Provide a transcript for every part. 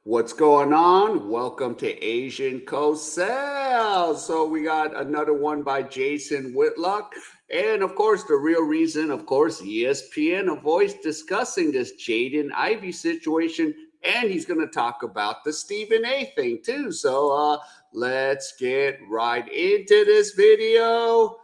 What's going on? Welcome to Asian Cosell. So we got another one by Jason Whitlock. And of course, the real reason, of course, ESPN, a voice discussing this Jaden Ivey situation. And he's going to talk about the Stephen A thing too. So let's get right into this video.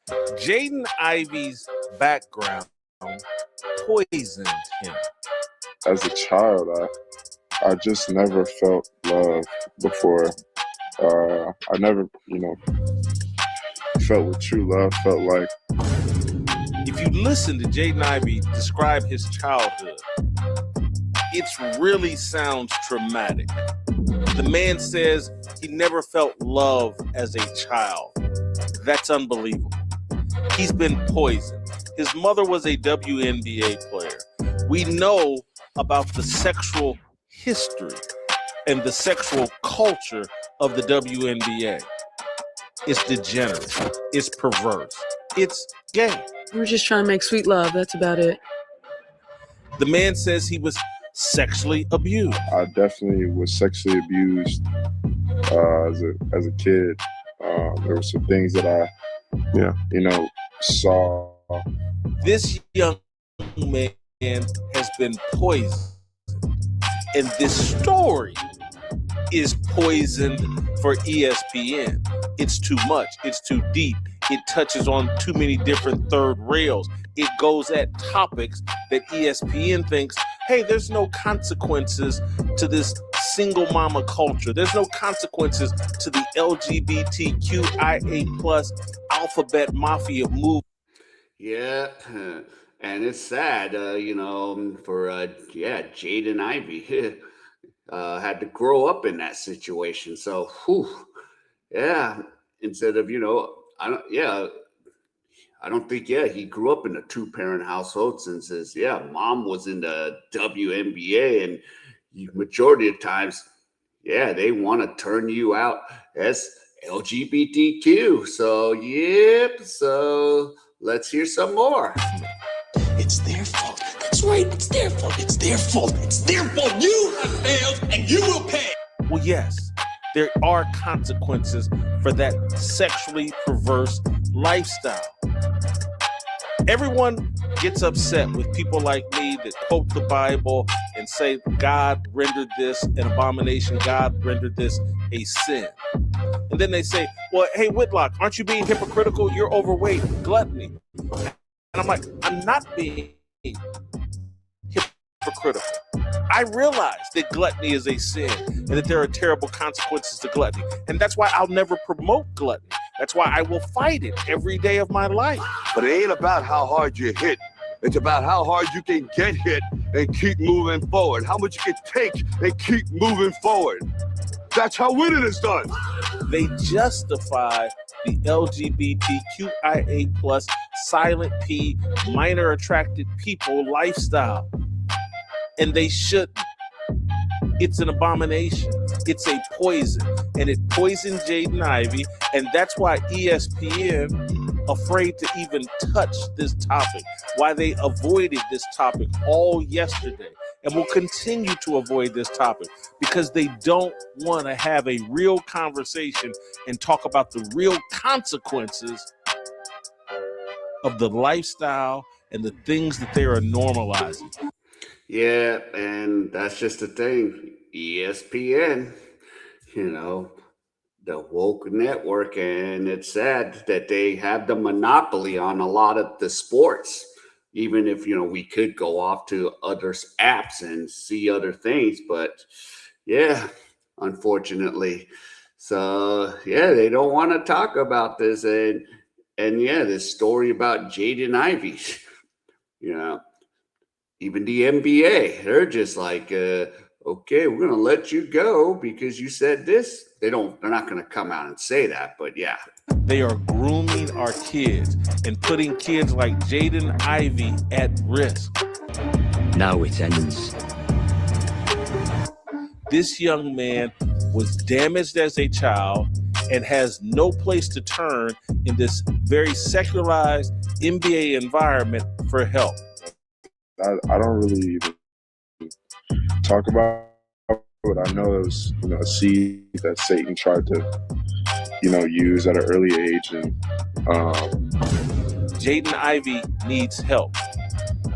Jaden Ivey's background poisoned him. As a child, I just never felt love before. I never, felt what true love felt like. If you listen to Jaden Ivey describe his childhood, it really sounds traumatic. The man says he never felt love as a child. That's unbelievable. He's been poisoned. His mother was a WNBA player. We know about the sexual history and the sexual culture of the WNBA. It's degenerate. It's perverse. It's gay. We're just trying to make sweet love. That's about it. The man says he was sexually abused. I definitely was sexually abused as a kid. There were some things that I saw. This young man has been poisoned. And this story is poisoned for ESPN. It's too much. It's too deep. It touches on too many different third rails. It goes at topics that ESPN thinks, hey, there's no consequences to this single mama culture. There's no consequences to the LGBTQIA plus alphabet mafia move. Yeah. And it's sad, for Jaden Ivey had to grow up in that situation. So, instead of, I don't think, he grew up in a two-parent household since his, mom was in the WNBA, and majority of times, they want to turn you out as LGBTQ. So, so let's hear some more. It's their fault. That's right. It's their fault. It's their fault. It's their fault. You have failed and you will pay. Well, yes, there are consequences for that sexually perverse lifestyle. Everyone gets upset with people like me that quote the Bible and say God rendered this an abomination. God rendered this a sin. And then they say, well, hey, Whitlock, aren't you being hypocritical? You're overweight. Gluttony. And I'm like, I'm not being hypocritical. I realize that gluttony is a sin and that there are terrible consequences to gluttony. And that's why I'll never promote gluttony. That's why I will fight it every day of my life. But it ain't about how hard you hit. It's about how hard you can get hit and keep moving forward. How much you can take and keep moving forward. That's how winning is done. They justify the LGBTQIA plus silent P minor attracted people lifestyle. And they shouldn't. It's an abomination. It's a poison. And it poisoned Jaden Ivey. And that's why ESPN afraid to even touch this topic. Why they avoided this topic all yesterday. And will continue to avoid this topic because they don't want to have a real conversation and talk about the real consequences of the lifestyle and the things that they are normalizing. Yeah, and that's just the thing. ESPN, the woke network, and it's sad that they have the monopoly on a lot of the sports. Even if, we could go off to other apps and see other things, but unfortunately. So, they don't want to talk about this. And this story about Jaden Ivey, even the NBA, they're just like, okay, we're going to let you go because you said this. They're not going to come out and say that, but yeah. They are grooming our kids and putting kids like Jaden Ivey at risk. Now it ends. This young man was damaged as a child and has no place to turn in this very secularized NBA environment for help. I don't really even talk about But I know it was, a seed that Satan tried to, use at an early age. And Jaden Ivey needs help.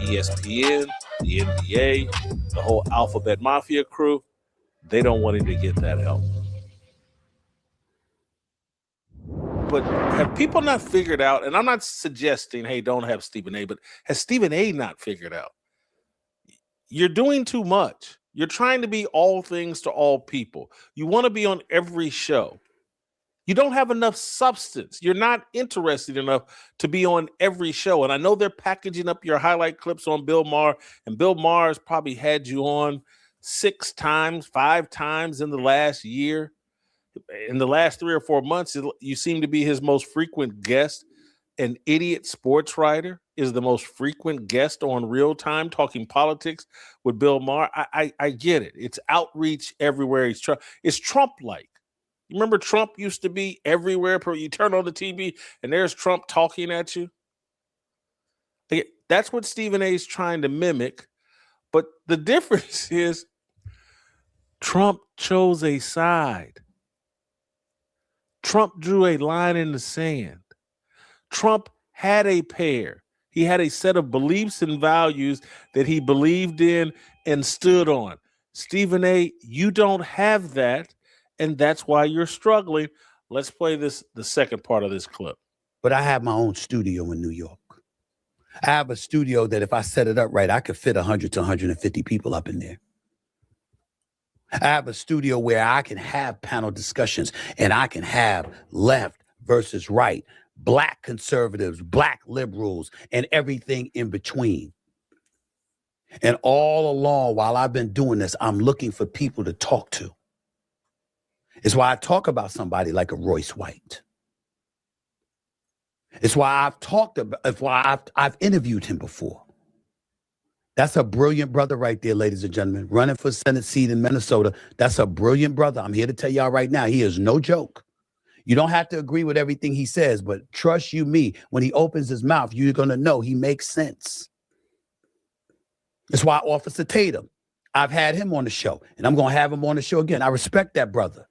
ESPN, the NBA, the whole Alphabet Mafia crew, they don't want him to get that help. But have people not figured out, and I'm not suggesting, hey, don't have Stephen A., but has Stephen A. not figured out? You're doing too much. You're trying to be all things to all people. You want to be on every show. You don't have enough substance. You're not interested enough to be on every show. And I know they're packaging up your highlight clips on Bill Maher, and Bill Maher has probably had you on 6 times, 5 times in the last year. In the last 3 or 4 months, you seem to be his most frequent guest. An idiot sports writer is the most frequent guest on Real Time talking politics with Bill Maher. I get it. It's outreach everywhere. It's Trump-like. You remember Trump used to be everywhere. You turn on the TV and there's Trump talking at you. That's what Stephen A. is trying to mimic. But the difference is Trump chose a side. Trump drew a line in the sand. Trump had a pair. He had a set of beliefs and values that he believed in and stood on. Stephen A., you don't have that. And that's why you're struggling. Let's play the second part of this clip. But I have my own studio in New York. I have a studio that if I set it up right, I could fit 100 to 150 people up in there. I have a studio where I can have panel discussions and I can have left versus right, black conservatives, black liberals, and everything in between. And all along, while I've been doing this, I'm looking for people to talk to. It's why I talk about somebody like a Royce White. It's why I've interviewed him before. That's a brilliant brother right there, ladies and gentlemen, running for Senate seat in Minnesota. That's a brilliant brother. I'm here to tell y'all right now, he is no joke. You don't have to agree with everything he says, but trust you me, when he opens his mouth, you're going to know he makes sense. That's why Officer Tatum, I've had him on the show, and I'm going to have him on the show again. I respect that brother.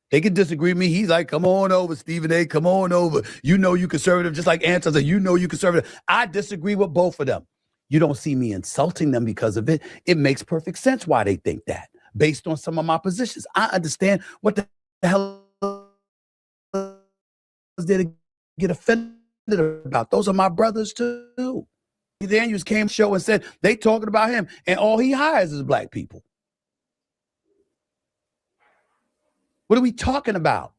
They can disagree with me. He's like, come on over, Stephen A., come on over. You know you conservative, just like Anton said, you know you conservative. I disagree with both of them. You don't see me insulting them because of it. It makes perfect sense why they think that, based on some of my positions. I understand what the hell is there to get offended about. Those are my brothers too. Daniels came to the show and said they talking about him, and all he hires is black people. What are we talking about?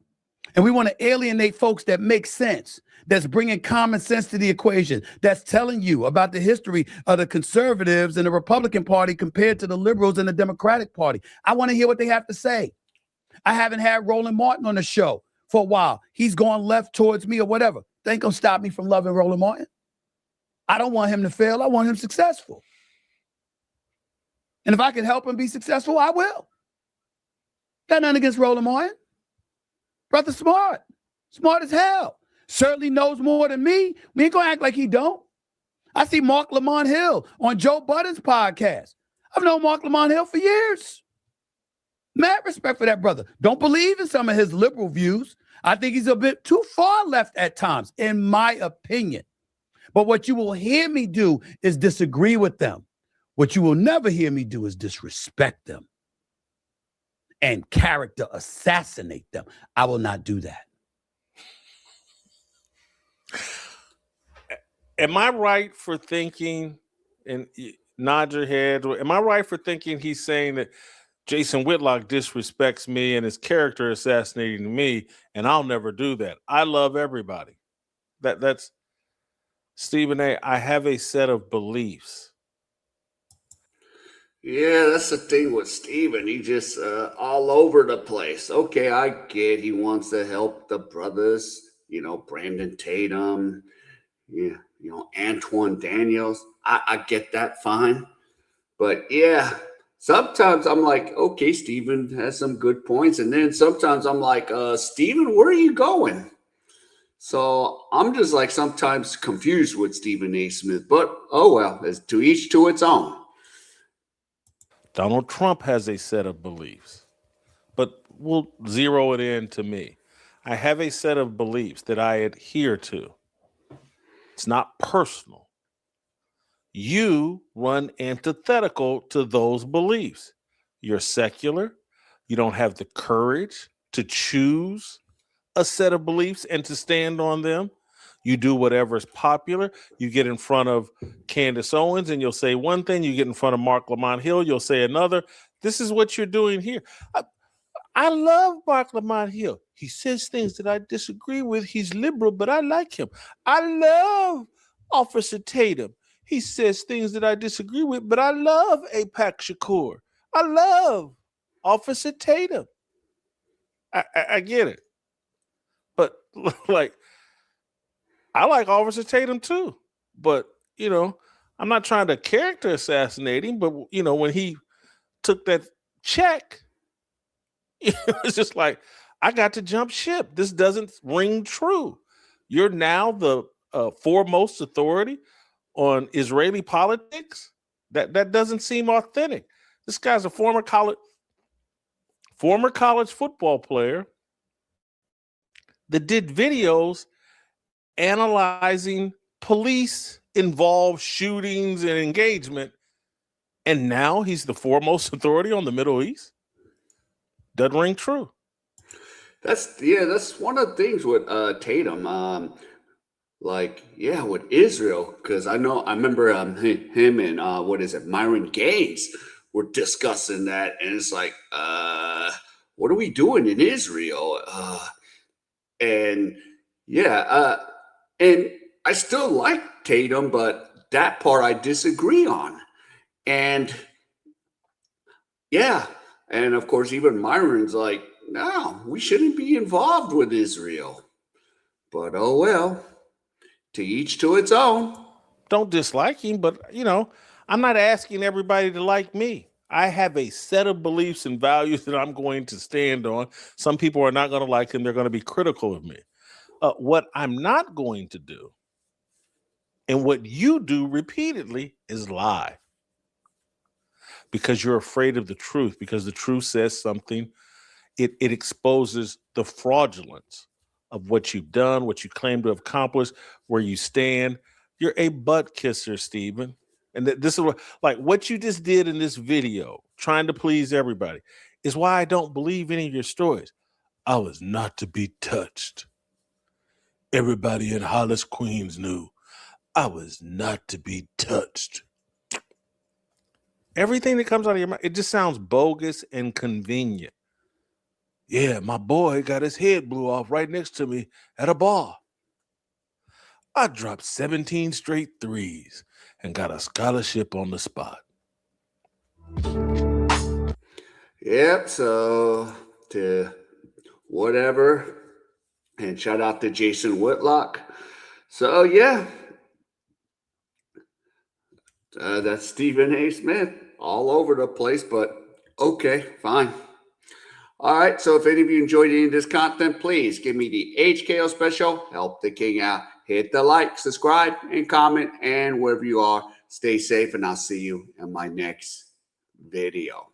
And we want to alienate folks that make sense, that's bringing common sense to the equation, that's telling you about the history of the conservatives and the Republican Party compared to the liberals and the Democratic Party. I want to hear what they have to say. I haven't had Roland Martin on the show for a while. He's gone left towards me or whatever. They ain't going to stop me from loving Roland Martin. I don't want him to fail. I want him successful. And if I can help him be successful, I will. Got nothing against Roland Martin. Brother smart. Smart as hell. Certainly knows more than me. We ain't going to act like he don't. I see Mark Lamont Hill on Joe Budden's podcast. I've known Mark Lamont Hill for years. Mad respect for that brother. Don't believe in some of his liberal views. I think he's a bit too far left at times, in my opinion. But what you will hear me do is disagree with them. What you will never hear me do is disrespect them and character assassinate them. I will not do that. Am I right for thinking, and nod your head, am I right for thinking he's saying that Jason Whitlock disrespects me and his character assassinating me, and I'll never do that? I love everybody. That's Stephen A., I have a set of beliefs. Yeah, that's the thing with Steven. He just all over the place. Okay, I get he wants to help the brothers, Brandon Tatum, Antoine Daniels. I get that fine. But yeah, sometimes I'm like, okay, Steven has some good points. And then sometimes I'm like, Steven, where are you going? So I'm just like sometimes confused with Stephen A. Smith. But oh well, it's to each to its own. Donald Trump has a set of beliefs, but we'll zero it in to me. I have a set of beliefs that I adhere to. It's not personal. You run antithetical to those beliefs. You're secular. You don't have the courage to choose a set of beliefs and to stand on them. You do whatever is popular. You get in front of Candace Owens and you'll say one thing. You get in front of Mark Lamont Hill, you'll say another. This is what you're doing here. I love Mark Lamont Hill. He says things that I disagree with. He's liberal, but I like him. I love Officer Tatum. He says things that I disagree with, but I love APAC Shakur. I love Officer Tatum. I get it. But like, I like Officer Tatum too. But, you know, I'm not trying to character assassinate him, but, you know, when he took that check, it's just like, I got to jump ship. This doesn't ring true. You're now the foremost authority on Israeli politics. That doesn't seem authentic. This guy's a former college football player that did videos analyzing police-involved shootings and engagement, and now he's the foremost authority on the Middle East? Doesn't ring true. That's one of the things with Tatum. With Israel, because I remember him and Myron Gaines were discussing that, and it's like, what are we doing in Israel? And I still like Tatum, but that part I disagree on. And and of course, even Myron's like, no, we shouldn't be involved with Israel. But oh well, to each to its own. Don't dislike him, but, you know, I'm not asking everybody to like me. I have a set of beliefs and values that I'm going to stand on. Some people are not going to like him. They're going to be critical of me. What I'm not going to do, and what you do repeatedly, is lie. Because you're afraid of the truth, because the truth says something. It exposes the fraudulence of what you've done, what you claim to have accomplished, where you stand. You're a butt kisser, Stephen. And this is what you just did in this video, trying to please everybody, is why I don't believe any of your stories. I was not to be touched. Everybody in Hollis, Queens knew I was not to be touched. Everything that comes out of your mouth, it just sounds bogus and convenient. Yeah, my boy got his head blew off right next to me at a bar. I dropped 17 straight threes and got a scholarship on the spot. Yep, so to whatever, and shout out to Jason Whitlock. So that's Stephen A. Smith all over the place, but okay, fine. All right, so if any of you enjoyed any of this content, please give me the HKO special, help the king out. Hit the like, subscribe, and comment, and wherever you are, stay safe, and I'll see you in my next video.